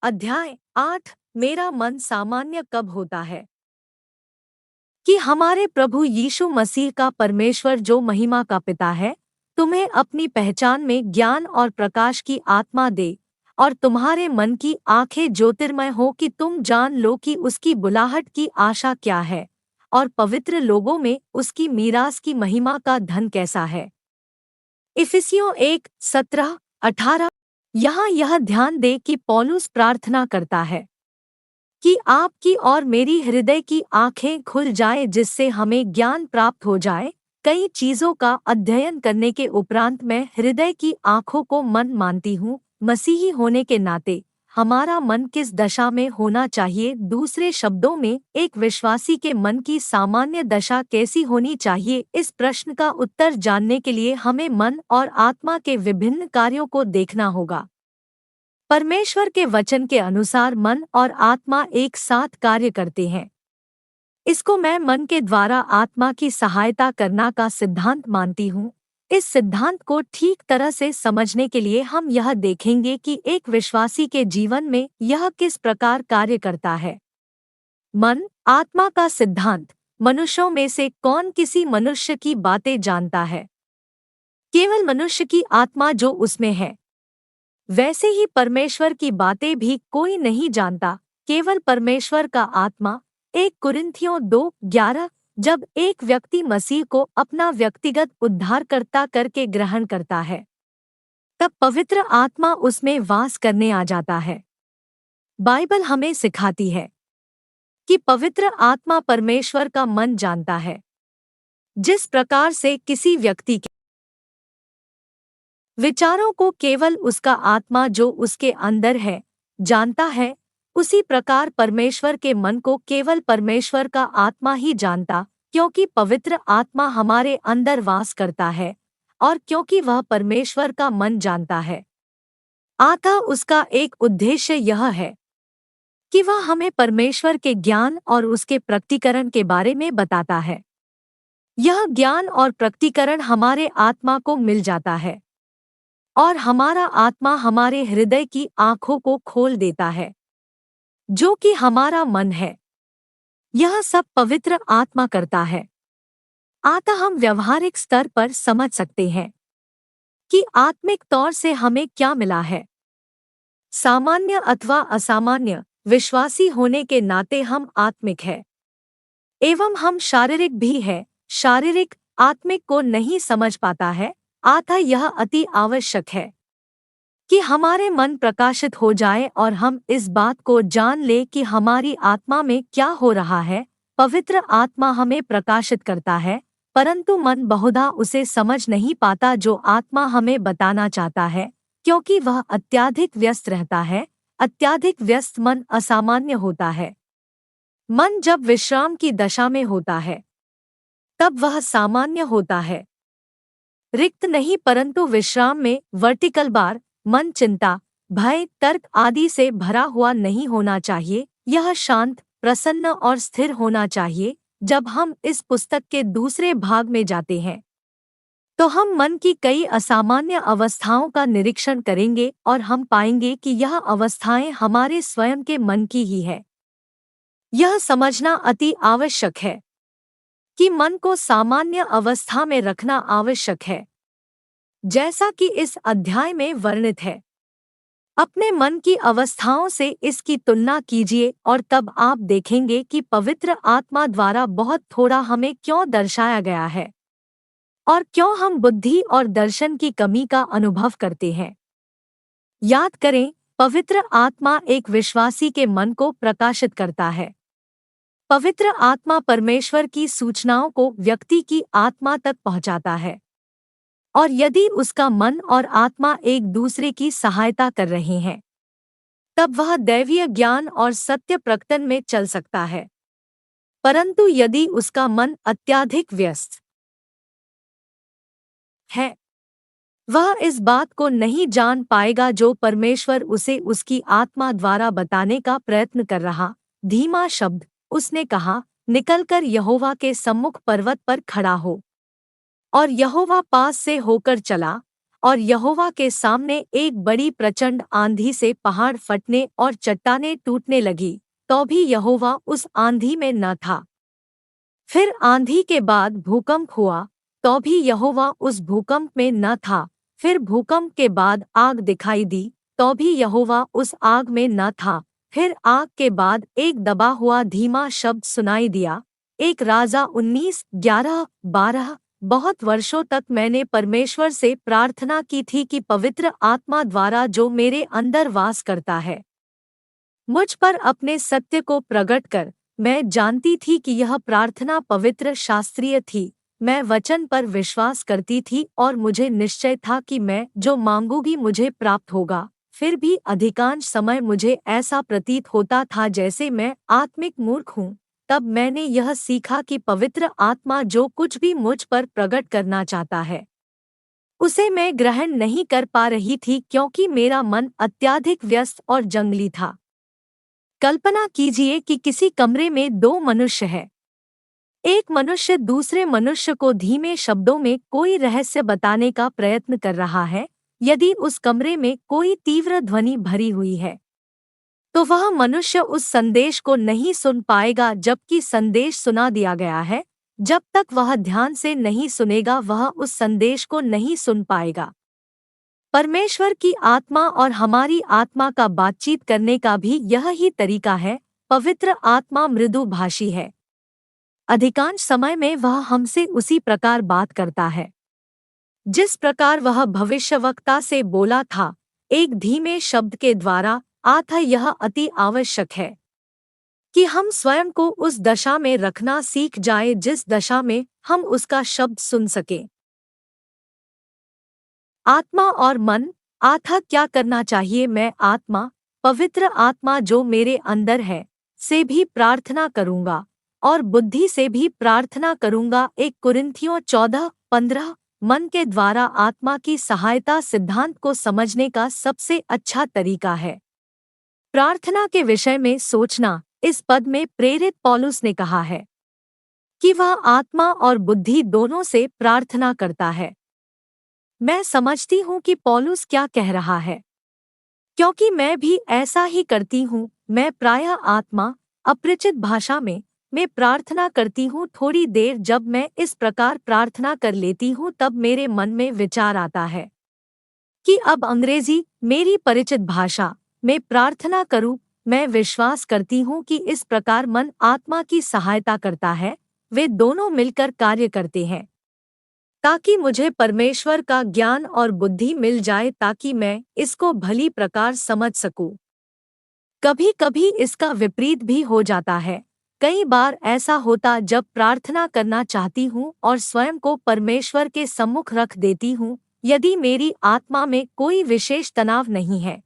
अध्याय 8। मेरा मन सामान्य कब होता है? कि हमारे प्रभु यीशु मसीह का परमेश्वर जो महिमा का पिता है, तुम्हें अपनी पहचान में ज्ञान और प्रकाश की आत्मा दे, और तुम्हारे मन की आंखें ज्योतिर्मय हो कि तुम जान लो कि उसकी बुलाहट की आशा क्या है, और पवित्र लोगों में उसकी मीरास की महिमा का धन कैसा है। इफिसियों 1:17-18। यहाँ यह ध्यान दे कि पौलुस प्रार्थना करता है कि आपकी और मेरी हृदय की आंखें खुल जाए, जिससे हमें ज्ञान प्राप्त हो जाए। कई चीजों का अध्ययन करने के उपरांत मैं हृदय की आंखों को मन मानती हूँ। मसीही होने के नाते हमारा मन किस दशा में होना चाहिए, दूसरे शब्दों में एक विश्वासी के मन की सामान्य दशा कैसी होनी चाहिए, इस प्रश्न का उत्तर जानने के लिए हमें मन और आत्मा के विभिन्न कार्यों को देखना होगा। परमेश्वर के वचन के अनुसार मन और आत्मा एक साथ कार्य करते हैं। इसको मैं मन के द्वारा आत्मा की सहायता करना का सिद्धांत मानती हूँ। इस सिद्धांत को ठीक तरह से समझने के लिए हम यह देखेंगे कि एक विश्वासी के जीवन में यह किस प्रकार कार्य करता है। मन आत्मा का सिद्धांत। मनुष्यों में से कौन किसी मनुष्य की बातें जानता है? केवल मनुष्य की आत्मा जो उसमें है। वैसे ही परमेश्वर की बातें भी कोई नहीं जानता, केवल परमेश्वर का आत्मा। 1 कुरिन्थियों 2:11। जब एक व्यक्ति मसीह को अपना व्यक्तिगत उद्धारकर्ता करके ग्रहण करता है, तब पवित्र आत्मा उसमें वास करने आ जाता है। बाइबल हमें सिखाती है कि पवित्र आत्मा परमेश्वर का मन जानता है। जिस प्रकार से किसी व्यक्ति के विचारों को केवल उसका आत्मा जो उसके अंदर है जानता है, उसी प्रकार परमेश्वर के मन को केवल परमेश्वर का आत्मा ही जानता, क्योंकि पवित्र आत्मा हमारे अंदर वास करता है और क्योंकि वह परमेश्वर का मन जानता है। अतः उसका एक उद्देश्य यह है कि वह हमें परमेश्वर के ज्ञान और उसके प्रकटीकरण के बारे में बताता है। यह ज्ञान और प्रकटीकरण हमारे आत्मा को मिल जाता है और हमारा आत्मा हमारे हृदय की आंखों को खोल देता है, जो कि हमारा मन है। यह सब पवित्र आत्मा करता है। अतः हम व्यवहारिक स्तर पर समझ सकते हैं कि आत्मिक तौर से हमें क्या मिला है। सामान्य अथवा असामान्य, विश्वासी होने के नाते हम आत्मिक हैं एवं हम शारीरिक भी हैं। शारीरिक आत्मिक को नहीं समझ पाता है। अतः यह अति आवश्यक है कि हमारे मन प्रकाशित हो जाए और हम इस बात को जान ले कि हमारी आत्मा में क्या हो रहा है। पवित्र आत्मा हमें प्रकाशित करता है, परंतु मन बहुधा उसे समझ नहीं पाता जो आत्मा हमें बताना चाहता है, क्योंकि वह अत्याधिक व्यस्त रहता है। अत्याधिक व्यस्त मन असामान्य होता है। मन जब विश्राम की दशा में होता है, तब वह सामान्य होता है। रिक्त नहीं, परंतु विश्राम में वर्टिकल बार मन चिंता, भय, तर्क आदि से भरा हुआ नहीं होना चाहिए। यह शांत, प्रसन्न और स्थिर होना चाहिए। जब हम इस पुस्तक के दूसरे भाग में जाते हैं, तो हम मन की कई असामान्य अवस्थाओं का निरीक्षण करेंगे और हम पाएंगे कि यह अवस्थाएं हमारे स्वयं के मन की ही है। यह समझना अति आवश्यक है कि मन को सामान्य अवस्था में रखना आवश्यक है, जैसा कि इस अध्याय में वर्णित है। अपने मन की अवस्थाओं से इसकी तुलना कीजिए और तब आप देखेंगे कि पवित्र आत्मा द्वारा बहुत थोड़ा हमें क्यों दर्शाया गया है और क्यों हम बुद्धि और दर्शन की कमी का अनुभव करते हैं। याद करें, पवित्र आत्मा एक विश्वासी के मन को प्रकाशित करता है। पवित्र आत्मा परमेश्वर की सूचनाओं को व्यक्ति की आत्मा तक पहुंचाता है, और यदि उसका मन और आत्मा एक दूसरे की सहायता कर रहे हैं, तब वह दैवीय ज्ञान और सत्य प्रकटन में चल सकता है। परंतु यदि उसका मन अत्यधिक व्यस्त है, वह इस बात को नहीं जान पाएगा जो परमेश्वर उसे उसकी आत्मा द्वारा बताने का प्रयत्न कर रहा। धीमा शब्द, उसने कहा, निकलकर यहोवा के सम्मुख पर्वत पर खड़ा हो। और यहोवा पास से होकर चला और यहोवा के सामने एक बड़ी प्रचंड आंधी से पहाड़ फटने और चट्टानें टूटने लगी, तो भी यहोवा उस आंधी में न था। फिर आंधी के बाद भूकंप हुआ, तो भी यहोवा उस भूकंप में न था। फिर भूकंप के बाद आग दिखाई दी, तो भी यहोवा उस आग में न था। फिर आग के बाद एक दबा हुआ धीमा शब्द सुनाई दिया। एक राजा 19, 11, 12 बहुत वर्षों तक मैंने परमेश्वर से प्रार्थना की थी कि पवित्र आत्मा द्वारा जो मेरे अंदर वास करता है, मुझ पर अपने सत्य को प्रकट कर। मैं जानती थी कि यह प्रार्थना पवित्र शास्त्रीय थी। मैं वचन पर विश्वास करती थी और मुझे निश्चय था कि मैं जो मांगूंगी मुझे प्राप्त होगा। फिर भी अधिकांश समय मुझे ऐसा प्रतीत होता था जैसे मैं आत्मिक मूर्ख हूँ। तब मैंने यह सीखा कि पवित्र आत्मा जो कुछ भी मुझ पर प्रकट करना चाहता है, उसे मैं ग्रहण नहीं कर पा रही थी, क्योंकि मेरा मन अत्यधिक व्यस्त और जंगली था। कल्पना कीजिए कि किसी कमरे में दो मनुष्य हैं। एक मनुष्य दूसरे मनुष्य को धीमे शब्दों में कोई रहस्य बताने का प्रयत्न कर रहा है। यदि उस कमरे में कोई तीव्र ध्वनि भरी हुई है, तो वह मनुष्य उस संदेश को नहीं सुन पाएगा। जबकि संदेश सुना दिया गया है, जब तक वह ध्यान से नहीं सुनेगा वह उस संदेश को नहीं सुन पाएगा। परमेश्वर की आत्मा और हमारी आत्मा का बातचीत करने का भी यह ही तरीका है। पवित्र आत्मा मृदुभाषी है। अधिकांश समय में वह हमसे उसी प्रकार बात करता है जिस प्रकार वह भविष्यवक्ता से बोला था, एक धीमे शब्द के द्वारा। अतः यह अति आवश्यक है कि हम स्वयं को उस दशा में रखना सीख जाएं जिस दशा में हम उसका शब्द सुन सकें। आत्मा और मन। अतः क्या करना चाहिए? मैं आत्मा, पवित्र आत्मा जो मेरे अंदर है, से भी प्रार्थना करूंगा और बुद्धि से भी प्रार्थना करूंगा। 1 कुरिन्थियों 14:15। मन के द्वारा आत्मा की सहायता सिद्धांत को समझने का सबसे अच्छा तरीका है प्रार्थना के विषय में सोचना। इस पद में प्रेरित पौलुस ने कहा है कि वह आत्मा और बुद्धि दोनों से प्रार्थना करता है। मैं समझती हूँ कि पौलुस क्या कह रहा है, क्योंकि मैं भी ऐसा ही करती हूँ। मैं प्रायः आत्मा, अपरिचित भाषा में मैं प्रार्थना करती हूँ। थोड़ी देर जब मैं इस प्रकार प्रार्थना कर लेती हूँ तब मेरे मन में विचार आता है कि अब अंग्रेजी, मेरी परिचित भाषा, में प्रार्थना करूँ। मैं विश्वास करती हूँ कि इस प्रकार मन आत्मा की सहायता करता है। वे दोनों मिलकर कार्य करते हैं ताकि मुझे परमेश्वर का ज्ञान और बुद्धि मिल जाए, ताकि मैं इसको भली प्रकार समझ सकूं। कभी कभी इसका विपरीत भी हो जाता है। कई बार ऐसा होता जब प्रार्थना करना चाहती हूँ और स्वयं को परमेश्वर के सम्मुख रख देती हूँ। यदि मेरी आत्मा में कोई विशेष तनाव नहीं है,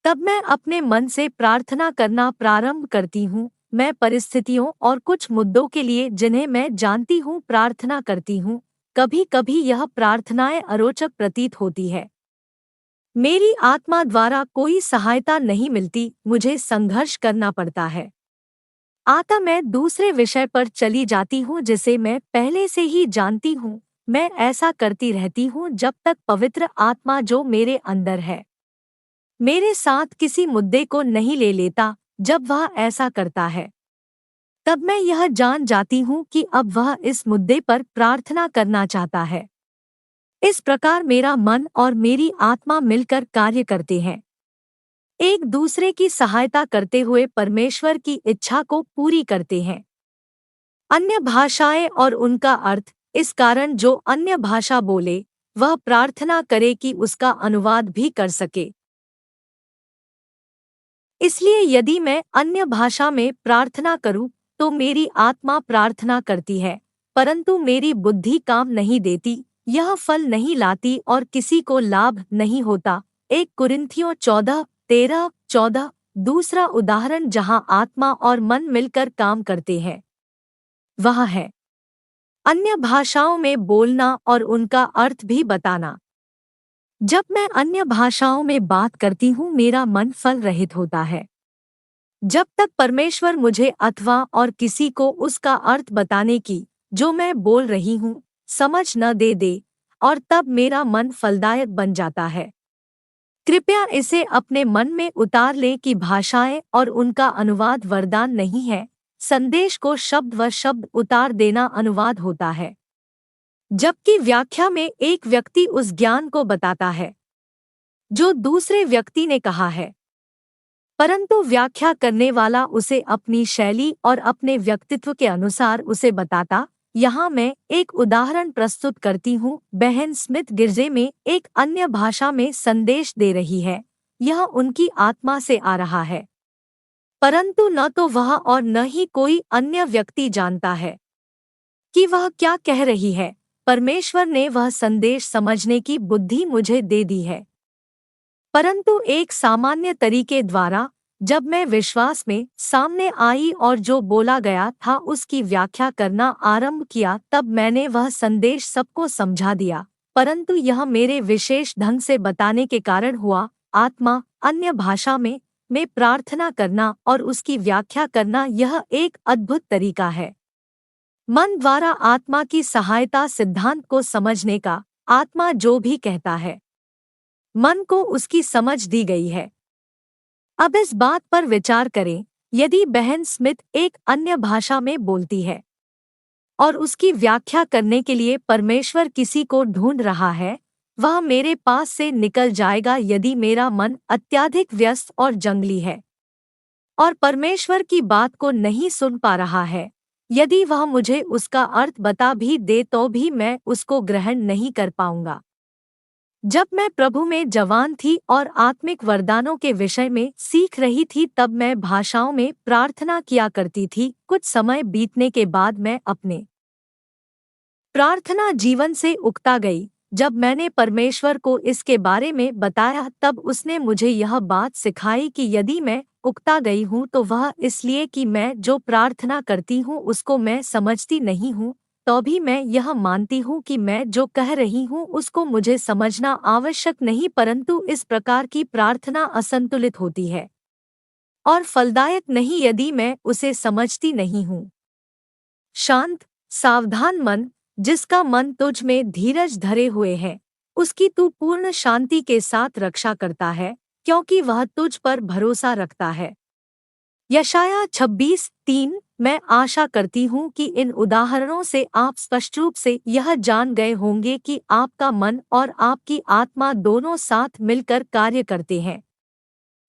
तब मैं अपने मन से प्रार्थना करना प्रारंभ करती हूँ। मैं परिस्थितियों और कुछ मुद्दों के लिए जिन्हें मैं जानती हूँ प्रार्थना करती हूँ। कभी कभी यह प्रार्थनाएं अरोचक प्रतीत होती है। मेरी आत्मा द्वारा कोई सहायता नहीं मिलती, मुझे संघर्ष करना पड़ता है। अतः मैं दूसरे विषय पर चली जाती हूँ जिसे मैं पहले से ही जानती हूँ। मैं ऐसा करती रहती हूँ जब तक पवित्र आत्मा जो मेरे अंदर है मेरे साथ किसी मुद्दे को नहीं ले लेता। जब वह ऐसा करता है तब मैं यह जान जाती हूँ कि अब वह इस मुद्दे पर प्रार्थना करना चाहता है। इस प्रकार मेरा मन और मेरी आत्मा मिलकर कार्य करते हैं, एक दूसरे की सहायता करते हुए परमेश्वर की इच्छा को पूरी करते हैं। अन्य भाषाएं और उनका अर्थ। इस कारण जो अन्य भाषा बोले वह प्रार्थना करे कि उसका अनुवाद भी कर सके। इसलिए यदि मैं अन्य भाषा में प्रार्थना करूं तो मेरी आत्मा प्रार्थना करती है, परंतु मेरी बुद्धि काम नहीं देती। यह फल नहीं लाती और किसी को लाभ नहीं होता। 1 कुरिन्थियों 14:13-14। दूसरा उदाहरण जहां आत्मा और मन मिलकर काम करते हैं वह है अन्य भाषाओं में बोलना और उनका अर्थ भी बताना। जब मैं अन्य भाषाओं में बात करती हूँ मेरा मन फल रहित होता है जब तक परमेश्वर मुझे अथवा और किसी को उसका अर्थ बताने की जो मैं बोल रही हूँ समझ न दे दे। और तब मेरा मन फलदायक बन जाता है। कृपया इसे अपने मन में उतार लें कि भाषाएं और उनका अनुवाद वरदान नहीं है। संदेश को शब्द व शब्द उतार देना अनुवाद होता है, जबकि व्याख्या में एक व्यक्ति उस ज्ञान को बताता है जो दूसरे व्यक्ति ने कहा है, परंतु व्याख्या करने वाला उसे अपनी शैली और अपने व्यक्तित्व के अनुसार उसे बताता। यहाँ मैं एक उदाहरण प्रस्तुत करती हूँ। बहन स्मिथ गिरजे में एक अन्य भाषा में संदेश दे रही है। यह उनकी आत्मा से आ रहा है, परंतु न तो वह और न ही कोई अन्य व्यक्ति जानता है कि वह क्या कह रही है। परमेश्वर ने वह संदेश समझने की बुद्धि मुझे दे दी है, परंतु एक सामान्य तरीके द्वारा। जब मैं विश्वास में सामने आई और जो बोला गया था उसकी व्याख्या करना आरंभ किया, तब मैंने वह संदेश सबको समझा दिया, परंतु यह मेरे विशेष ढंग से बताने के कारण हुआ। आत्मा अन्य भाषा में प्रार्थना करना और उसकी व्याख्या करना यह एक अद्भुत तरीका है। मन द्वारा आत्मा की सहायता सिद्धांत को समझने का। आत्मा जो भी कहता है, मन को उसकी समझ दी गई है। अब इस बात पर विचार करें, यदि बहन स्मिथ एक अन्य भाषा में बोलती है और उसकी व्याख्या करने के लिए परमेश्वर किसी को ढूंढ रहा है, वह मेरे पास से निकल जाएगा यदि मेरा मन अत्यधिक व्यस्त और जंगली है और परमेश्वर की बात को नहीं सुन पा रहा है। यदि वह मुझे उसका अर्थ बता भी दे तो भी मैं उसको ग्रहण नहीं कर पाऊंगा। जब मैं प्रभु में जवान थी और आत्मिक वरदानों के विषय में सीख रही थी, तब मैं भाषाओं में प्रार्थना किया करती थी। कुछ समय बीतने के बाद मैं अपने प्रार्थना जीवन से उकता गई। जब मैंने परमेश्वर को इसके बारे में बताया, तब उसने मुझे यह बात सिखाई कि यदि मैं उकता गई हूँ तो वह इसलिए कि मैं जो प्रार्थना करती हूँ उसको मैं समझती नहीं हूँ। तो भी मैं यह मानती हूँ कि मैं जो कह रही हूँ उसको मुझे समझना आवश्यक नहीं, परंतु इस प्रकार की प्रार्थना असंतुलित होती है और फलदायक नहीं यदि मैं उसे समझती नहीं हूँ। शांत सावधान मन, जिसका मन तुझ में धीरज धरे हुए है, उसकी तू पूर्ण शांति के साथ रक्षा करता है, क्योंकि वह तुझ पर भरोसा रखता है। यशाया 26:3। मैं आशा करती हूँ कि इन उदाहरणों से आप स्पष्ट रूप से यह जान गए होंगे कि आपका मन और आपकी आत्मा दोनों साथ मिलकर कार्य करते हैं।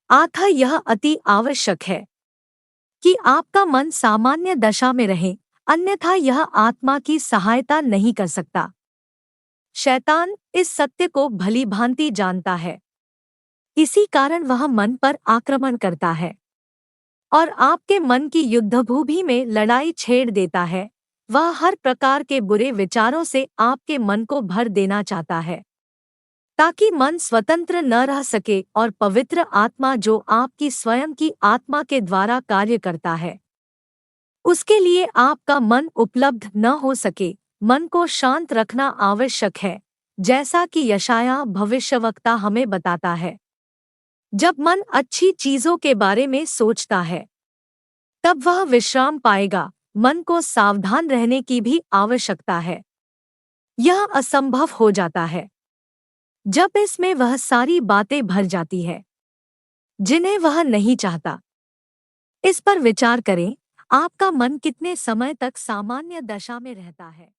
अतः यह अति आवश्यक है कि आपका मन सामान्य दशा में रहे, अन्यथा यह आत्मा की सहायता नहीं कर सकता। शैतान इस सत्य को भली भांति जानता है, इसी कारण वह मन पर आक्रमण करता है और आपके मन की युद्धभूमि में लड़ाई छेड़ देता है। वह हर प्रकार के बुरे विचारों से आपके मन को भर देना चाहता है, ताकि मन स्वतंत्र न रह सके और पवित्र आत्मा जो आपकी स्वयं की आत्मा के द्वारा कार्य करता है, उसके लिए आपका मन उपलब्ध न हो सके। मन को शांत रखना आवश्यक है, जैसा कि यशाया भविष्यवक्ता हमें बताता है। जब मन अच्छी चीजों के बारे में सोचता है, तब वह विश्राम पाएगा। मन को सावधान रहने की भी आवश्यकता है। यह असंभव हो जाता है जब इसमें वह सारी बातें भर जाती है जिन्हें वह नहीं चाहता। इस पर विचार करें, आपका मन कितने समय तक सामान्य दशा में रहता है।